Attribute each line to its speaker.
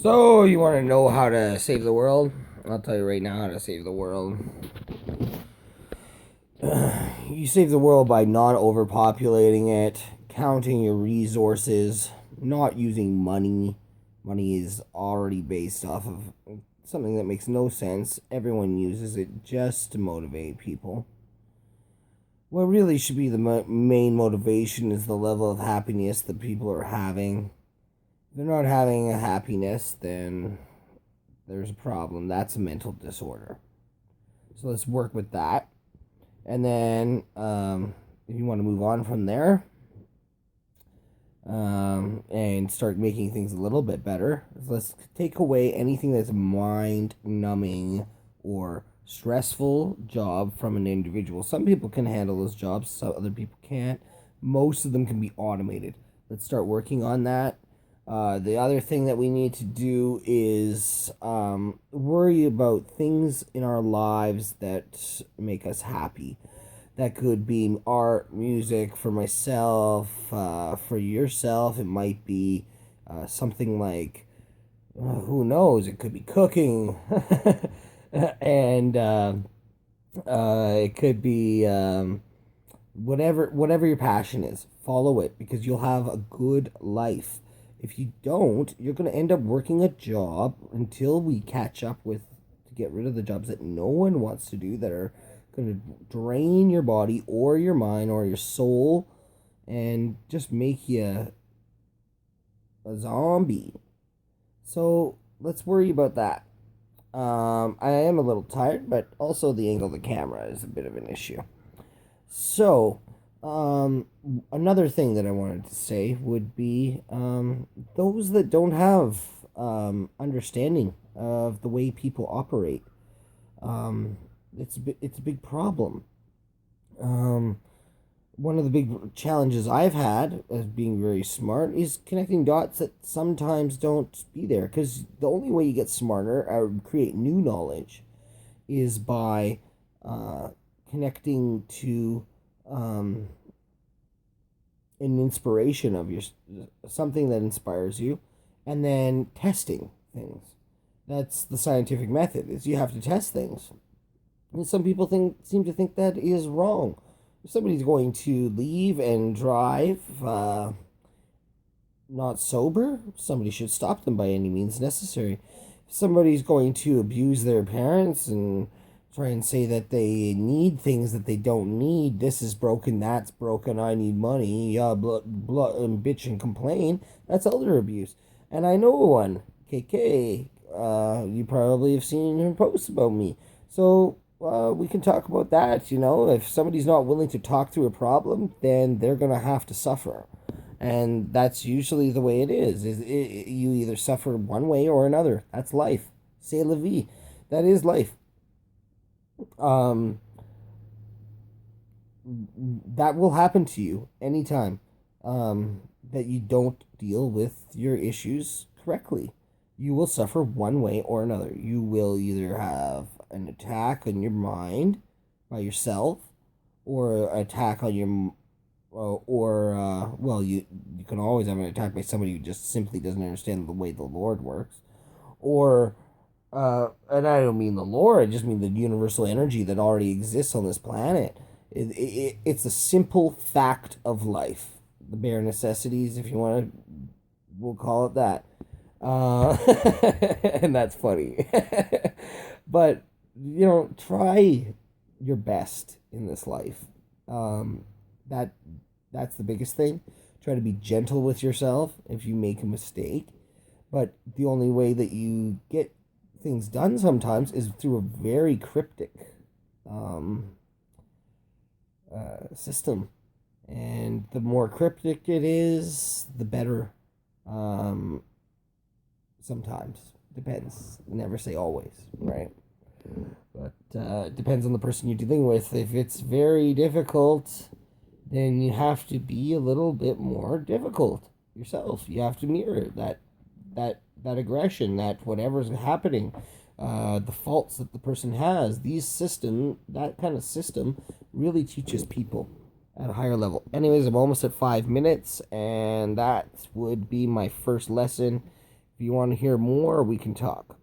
Speaker 1: So, you want to know how to save the world? I'll tell you right now how to save the world. You save the world by not overpopulating it, counting your resources, not using money. Money is already based off of something that makes no sense. Everyone uses it just to motivate people. What really should be the main motivation is the level of happiness that people are having. If they're not having a happiness, then there's a problem. That's a mental disorder. So let's work with that. And then, if you want to move on from there, and start making things a little bit better, let's take away anything that's mind numbing or stressful job from an individual. Some people can handle those jobs, some other people can't. Most of them can be automated. Let's start working on that. The other thing that we need to do is worry about things in our lives that make us happy. That could be art, music for myself, for yourself. It might be something like, who knows? It could be cooking, and it could be whatever your passion is. Follow it because you'll have a good life. If you don't, you're going to end up working a job until we catch up with to get rid of the jobs that no one wants to do that are going to drain your body or your mind or your soul and just make you a zombie. So let's worry about that. I am a little tired, but also the angle of the camera is a bit of an issue. So, another thing that I wanted to say would be those that don't have understanding of the way people operate. It's a big problem. Um, One of the big challenges I've had as being very smart is connecting dots that sometimes don't be there. Because the only way you get smarter or create new knowledge is by connecting to an inspiration of your something that inspires you, and then testing things. That's the scientific method. Is you have to test things. And some people seem to think that is wrong. If somebody's going to leave and drive not sober, somebody should stop them by any means necessary. If somebody's going to abuse their parents and try and say that they need things that they don't need, this is broken, that's broken, I need money, and bitch and complain, that's elder abuse. And I know one, KK, you probably have seen her posts about me. So we can talk about that. If somebody's not willing to talk through a problem, then they're going to have to suffer. And that's usually the way it is. You either suffer one way or another. That's life. C'est la vie. That is life. Um, that will happen to you anytime that you don't deal with your issues correctly. You will suffer one way or another. You will either have an attack on your mind by yourself, or an attack on your, well, you can always have an attack by somebody who just simply doesn't understand the way the Lord works, or and I don't mean the Lord, I just mean the universal energy that already exists on this planet. It's a simple fact of life, the bare necessities, if you want to, we'll call it that. Uh, and that's funny. But, try your best in this life. Um, that that's the biggest thing. Try to be gentle with yourself if you make a mistake. But the only way that you get things done sometimes is through a very cryptic um, system. And the more cryptic it is, the better. Um, Sometimes. Depends. Never say always, right? But it depends on the person you're dealing with. If it's very difficult, then you have to be a little bit more difficult yourself. You have to mirror that aggression, that whatever's happening, the faults that the person has. That kind of system really teaches people at a higher level. Anyways, I'm almost at 5 minutes, and that would be my first lesson. If you want to hear more, we can talk.